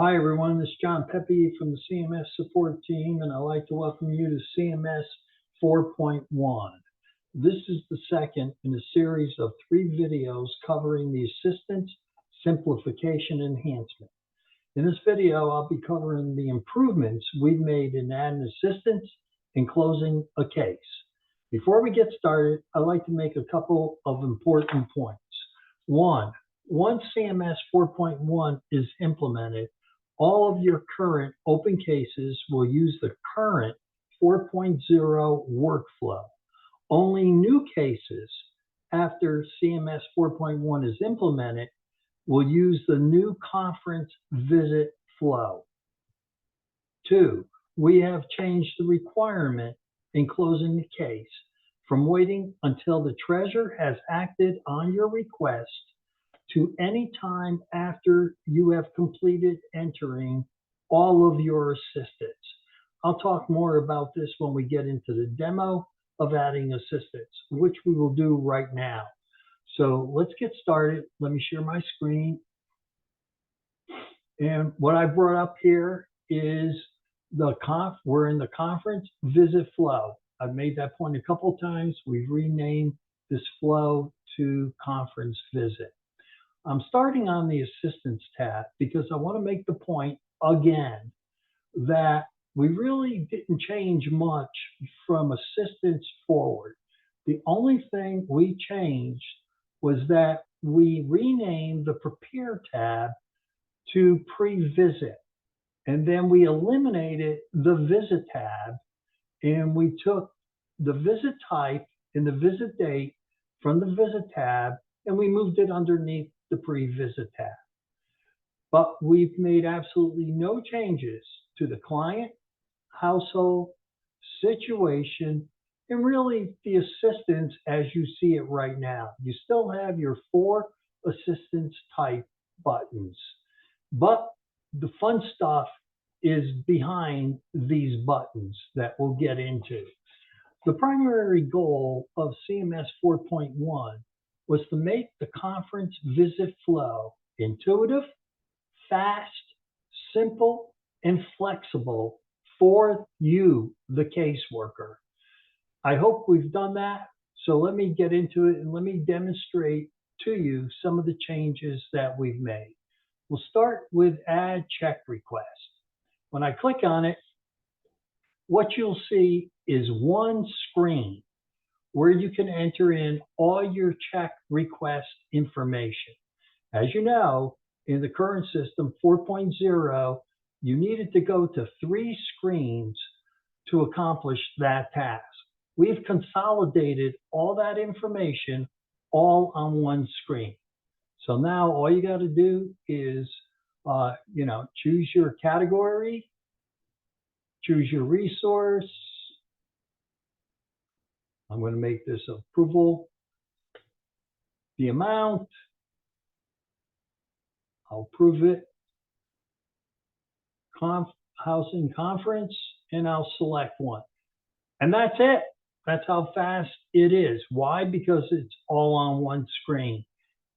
Hi everyone, this is John Pepe from the CMS support team, and I'd like to welcome you to CMS 4.1. This is the second in a series of 3 videos covering the Assistance Simplification Enhancement. In this video, I'll be covering the improvements we've made in adding assistance and closing a case. Before we get started, I'd like to make a couple of important points. One, once CMS 4.1 is implemented, all of your current open cases will use the current 4.0 workflow. Only new cases after CMS 4.1 is implemented will use the new conference visit flow. 2, we have changed the requirement in closing the case from waiting until the treasurer has acted on your request to any time after you have completed entering all of your assistance. I'll talk more about this when we get into the demo of adding assistance, which we will do right now. So let's get started. Let me share my screen. And what I brought up here is we're in the conference visit flow. I've made that point a couple of times. We've renamed this flow to conference visit. I'm starting on the assistance tab because I want to make the point again that we really didn't change much from assistance forward. The only thing we changed was that we renamed the prepare tab to pre-visit, and then we eliminated the visit tab, and we took the visit type and the visit date from the visit tab and we moved it underneath the pre-visit tab. But we've made absolutely no changes to the client, household, situation, and really the assistance as you see it right now. You still have your 4 assistance type buttons, but the fun stuff is behind these buttons that we'll get into. The primary goal of CMS 4.1 was to make the conference visit flow intuitive, fast, simple, and flexible for you, the caseworker. I hope we've done that. So let me get into it and let me demonstrate to you some of the changes that we've made. We'll start with add check request. When I click on it, what you'll see is one screen where you can enter in all your check request information. As you know, in the current system 4.0, you needed to go to 3 screens to accomplish that task. We've consolidated all that information all on one screen. So now all you got to do is choose your category, choose your resource. I'm going to make this approval. The amount, I'll approve it. Housing conference, and I'll select one. And that's it. That's how fast it is. Why? Because it's all on one screen.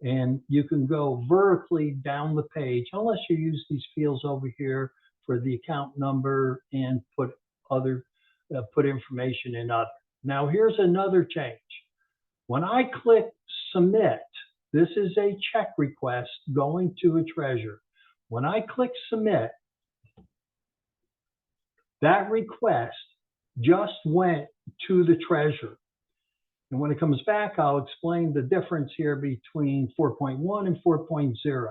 And you can go vertically down the page, unless you use these fields over here for the account number and put information in other. Now here's another change. When I click submit, this is a check request going to a treasurer. When I click submit, that request just went to the treasurer. And when it comes back, I'll explain the difference here between 4.1 and 4.0.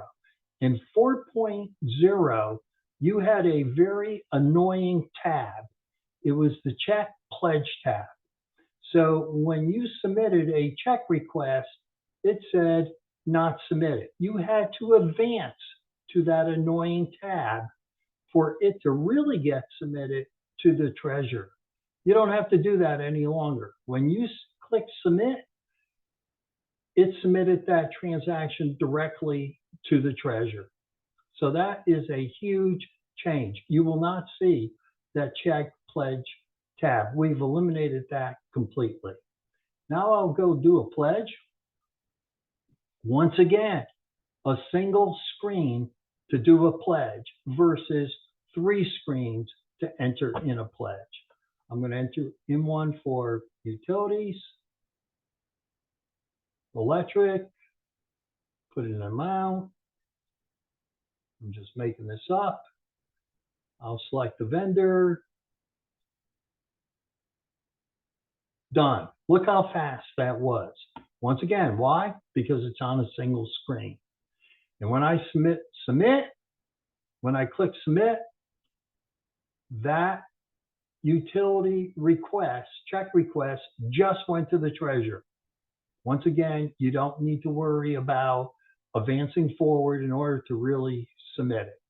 In 4.0, you had a very annoying tab. It was the check pledge tab. So when you submitted a check request, it said not submitted. You had to advance to that annoying tab for it to really get submitted to the treasurer. You don't have to do that any longer. When you click submit, it submitted that transaction directly to the treasurer. So that is a huge change. You will not see that check pledge tab. We've eliminated that completely. Now I'll go do a pledge. Once again, a single screen to do a pledge versus 3 screens to enter in a pledge. I'm going to enter in one for utilities, electric, put in an amount. I'm just making this up. I'll select the vendor. Done. Look how fast that was. Once again, why? Because it's on a single screen. And when I submit, when I click submit, that utility request, check request, just went to the treasurer. Once again, you don't need to worry about advancing forward in order to really submit it.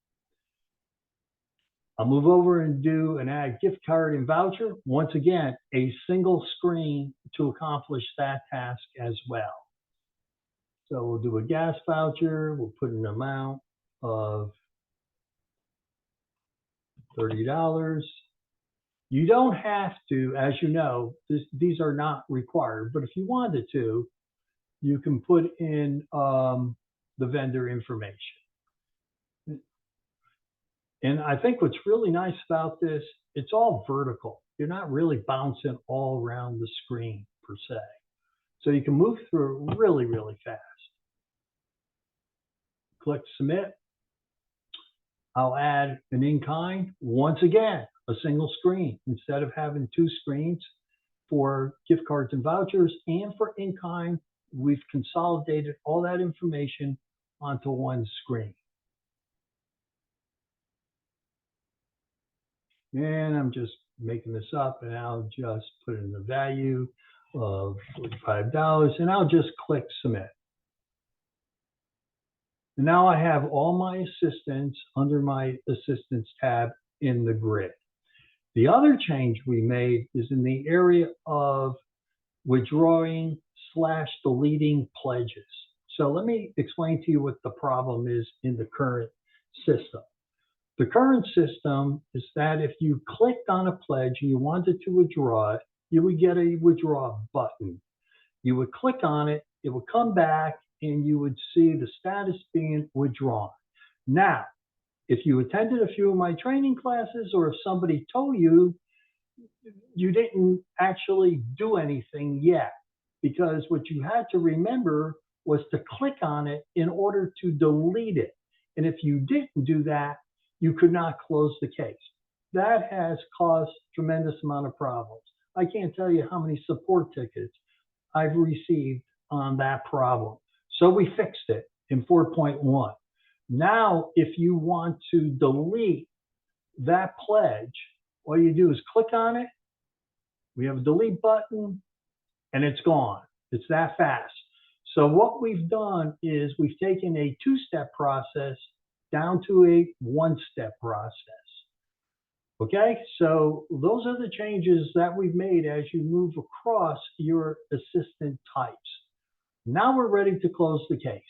I'll move over and do an add gift card and voucher. Once again, a single screen to accomplish that task as well. So we'll do a gas voucher. We'll put an amount of $30. You don't have to, as you know, these are not required, but if you wanted to, you can put in the vendor information. And I think what's really nice about this, it's all vertical. You're not really bouncing all around the screen per se. So you can move through really, really fast. Click submit. I'll add an in-kind. Once again, a single screen instead of having 2 screens for gift cards and vouchers and for in-kind. We've consolidated all that information onto one screen. And I'm just making this up, and I'll just put in the value of $45, and I'll just click submit. And now I have all my assistants under my assistants tab in the grid. The other change we made is in the area of withdrawing / deleting pledges. So let me explain to you what the problem is in the current system. The current system is that if you clicked on a pledge and you wanted to withdraw it, you would get a withdraw button. You would click on it, it would come back, and you would see the status being withdrawn. Now, if you attended a few of my training classes, or if somebody told you, you didn't actually do anything yet, because what you had to remember was to click on it in order to delete it. And if you didn't do that, you could not close the case. That has caused tremendous amount of problems. I can't tell you how many support tickets I've received on that problem. So we fixed it in 4.1. Now, if you want to delete that pledge, all you do is click on it. We have a delete button, and it's gone. It's that fast. So what we've done is we've taken a 2-step process down to a 1-step process. Okay, so those are the changes that we've made as you move across your assistant types. Now we're ready to close the case.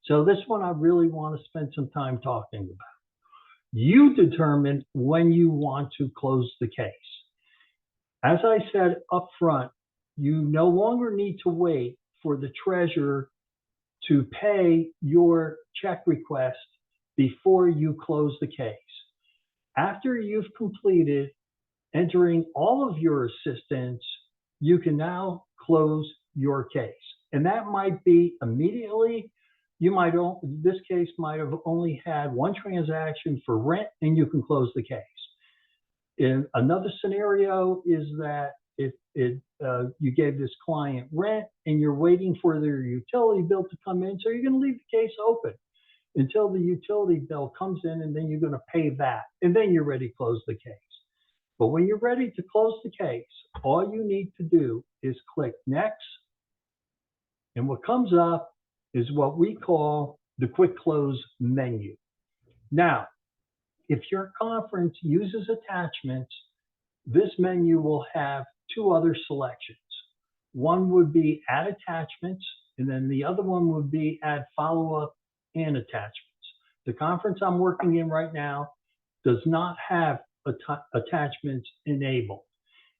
So this one I really want to spend some time talking about. You determine when you want to close the case. As I said up front, you no longer need to wait for the treasurer to pay your check request before you close the case. After you've completed entering all of your assistants, you can now close your case. And that might be immediately. You might, this case might have only had 1 transaction for rent, and you can close the case. In another scenario is that if you gave this client rent and you're waiting for their utility bill to come in, so you're going to leave the case open until the utility bill comes in, and then you're going to pay that, and then you're ready to close the case. But when you're ready to close the case, all you need to do is click next, and what comes up is what we call the quick close menu. Now, if your conference uses attachments, this menu will have 2 other selections. One would be add attachments, and then the other one would be add follow-up and attachments. The conference I'm working in right now does not have attachments enabled.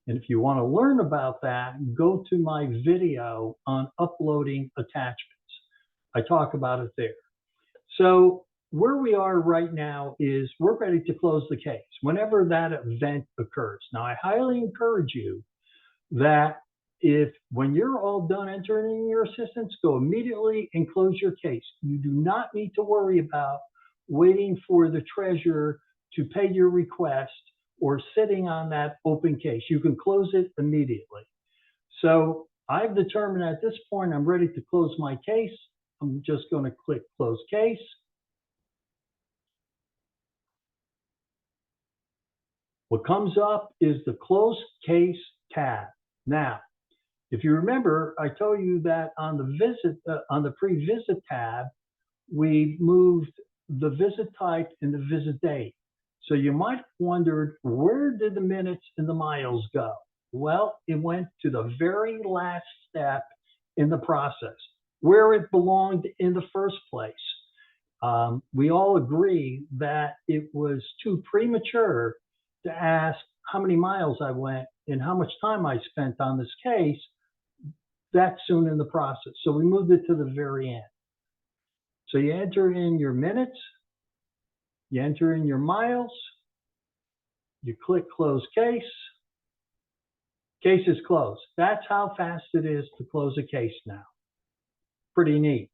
And if you want to learn about that, go to my video on uploading attachments. I talk about it there. So where we are right now is we're ready to close the case whenever that event occurs. Now, I highly encourage you that if when you're all done entering in your assistance, go immediately and close your case. You do not need to worry about waiting for the treasurer to pay your request or sitting on that open case. You can close it immediately. So I've determined at this point I'm ready to close my case. I'm just going to click close case. What comes up is the close case tab. Now, if you remember, I told you that on the pre-visit tab, we moved the visit type and the visit date. So you might have wondered, where did the minutes and the miles go? Well, it went to the very last step in the process, where it belonged in the first place. We all agree that it was too premature to ask how many miles I went and how much time I spent on this case that soon in the process. So we moved it to the very end. So you enter in your minutes, you enter in your miles, you click close case, case is closed. That's how fast it is to close a case now. Pretty neat.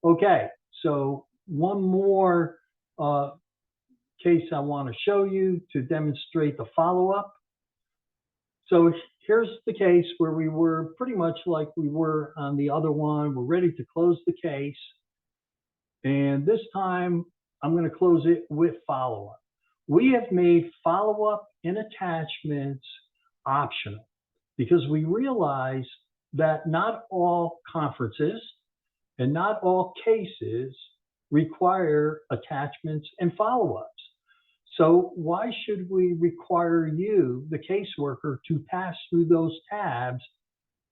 Okay, so one more case I want to show you to demonstrate the follow-up. So here's the case where we were pretty much like we were on the other one. We're ready to close the case. And this time I'm going to close it with follow-up. We have made follow-up and attachments optional because we realize that not all conferences and not all cases require attachments and follow-ups. So why should we require you, the caseworker, to pass through those tabs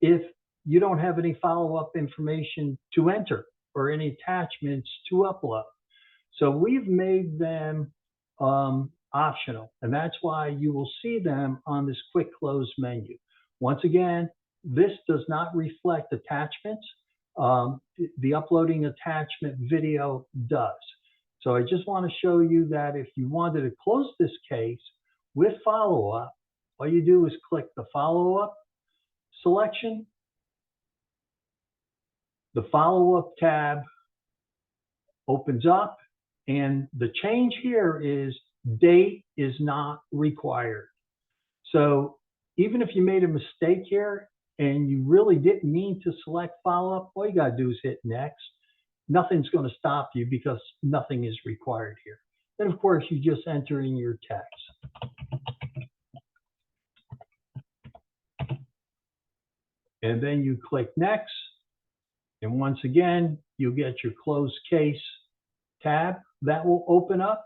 if you don't have any follow-up information to enter or any attachments to upload? So we've made them optional, and that's why you will see them on this quick close menu. Once again, this does not reflect attachments. The uploading attachment video does. So I just want to show you that if you wanted to close this case with follow-up, all you do is click the follow-up selection. The follow-up tab opens up, and the change here is date is not required. So even if you made a mistake here and you really didn't mean to select follow-up, all you got to do is hit next. Nothing's going to stop you because nothing is required here. Then, of course, you just enter in your text. And then you click next. And once again, you'll get your closed case tab. That will open up.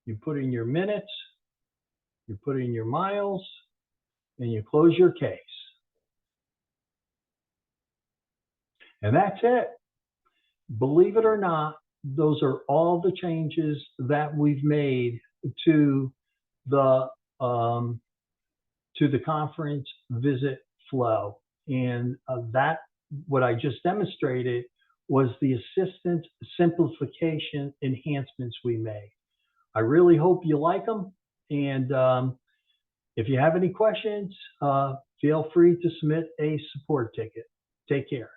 You put in your minutes, you put in your miles, and you close your case. And that's it. Believe it or not, those are all the changes that we've made to the conference visit flow. And that, what I just demonstrated, was the assistant simplification enhancements we made. I really hope you like them. And if you have any questions, feel free to submit a support ticket. Take care.